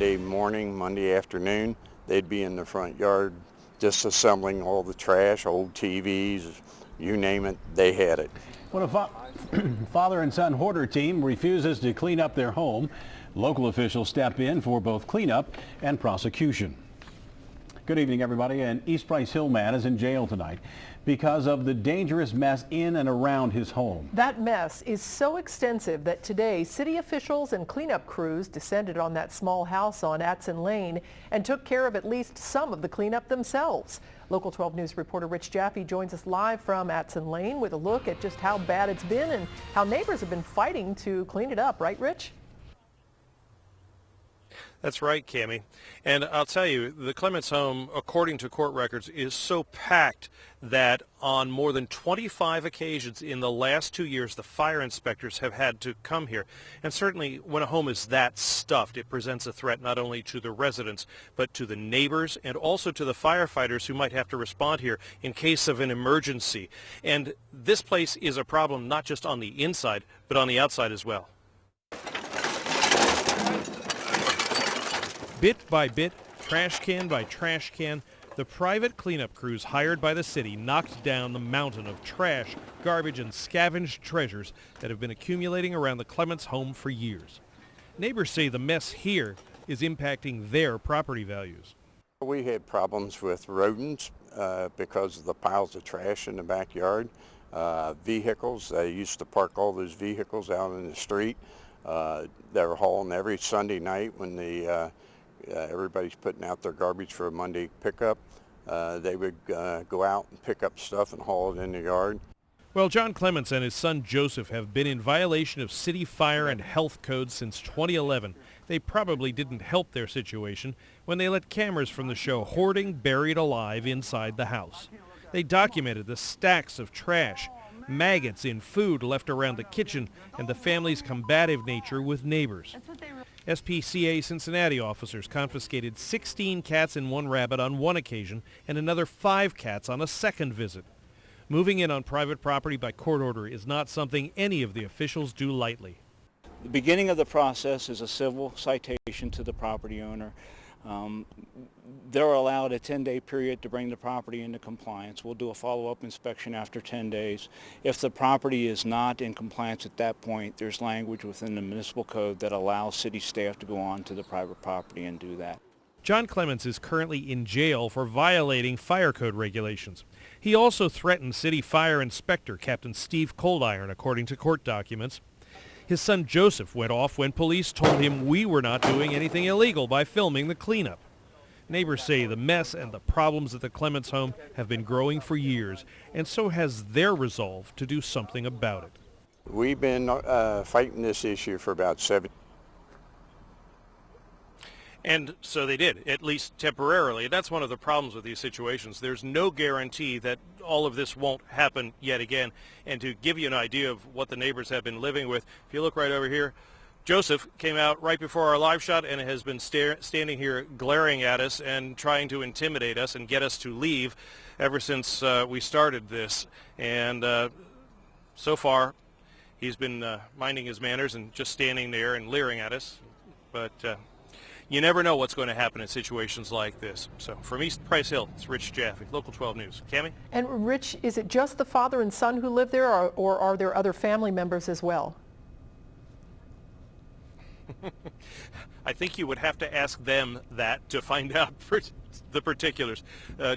Monday morning, Monday afternoon, they'd be in the front yard disassembling all the trash, old TVs, you name it, they had it. When a father and son hoarder team refuses to clean up their home, local officials step in for both cleanup and prosecution. Good evening, everybody. An East Price Hill man is in jail tonight because of the dangerous mess in and around his home. That mess is so extensive that today city officials and cleanup crews descended on that small house on Atson Lane and took care of at least some of the cleanup themselves. Local 12 News reporter Rich Jaffe joins us live from Atson Lane with a look at just how bad it's been and how neighbors have been fighting to clean it up. Right, Rich? That's right, Cammie. And I'll tell you, the Clements home, according to court records, is so packed that on more than 25 occasions in the last 2 years, the fire inspectors have had to come here. And certainly when a home is that stuffed, it presents a threat not only to the residents, but to the neighbors and also to the firefighters who might have to respond here in case of an emergency. And this place is a problem not just on the inside, but on the outside as well. Bit by bit, trash can by trash can, the private cleanup crews hired by the city knocked down the mountain of trash, garbage, and scavenged treasures that have been accumulating around the Clements home for years. Neighbors say the mess here is impacting their property values. We had problems with rodents because of the piles of trash in the backyard. Vehicles, they used to park all those vehicles out in the street. They were hauling every Sunday night when everybody's putting out their garbage for a Monday pickup. They would go out and pick up stuff and haul it in the yard. Well, John Clements and his son Joseph have been in violation of city fire and health codes since 2011. They probably didn't help their situation when they let cameras from the show Hoarding buried alive inside the house. They documented the stacks of trash, maggots in food left around the kitchen, and the family's combative nature with neighbors. SPCA Cincinnati officers confiscated 16 cats and 1 rabbit on one occasion and another 5 cats on a second visit. Moving in on private property by court order is not something any of the officials do lightly. The beginning of the process is a civil citation to the property owner. They're allowed a 10-day period to bring the property into compliance. We'll do a follow-up inspection after 10 days. If the property is not in compliance at that point, there's language within the municipal code that allows city staff to go on to the private property and do that. John Clements is currently in jail for violating fire code regulations. He also threatened city fire inspector Captain Steve Coldiron, according to court documents. His son Joseph went off when police told him we were not doing anything illegal by filming the cleanup. Neighbors say the mess and the problems at the Clements home have been growing for years, and so has their resolve to do something about it. We've been fighting this issue for about 7 years. And so they did, at least temporarily. That's one of the problems with these situations. There's no guarantee that all of this won't happen yet again. And to give you an idea of what the neighbors have been living with, if you look right over here, Joseph came out right before our live shot and has been standing here glaring at us and trying to intimidate us and get us to leave ever since we started this. And so far, he's been minding his manners and just standing there and leering at us. But you never know what's going to happen in situations like this. So from East Price Hill, it's Rich Jaffe, Local 12 News. Cammie? And Rich, is it just the father and son who live there, or are there other family members as well? I think you would have to ask them that to find out the particulars.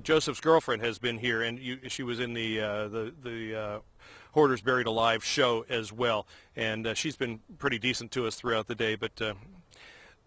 Joseph's girlfriend has been here, and she was in the Hoarders Buried Alive show as well, and she's been pretty decent to us throughout the day, but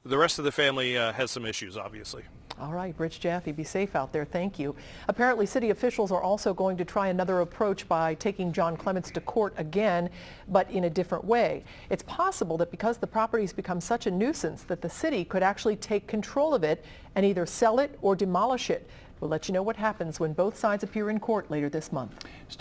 the rest of the family has some issues, obviously. All right, Rich Jaffe, be safe out there. Thank you. Apparently, city officials are also going to try another approach by taking John Clements to court again, but in a different way. It's possible that because the property's become such a nuisance that the city could actually take control of it and either sell it or demolish it. We'll let you know what happens when both sides appear in court later this month.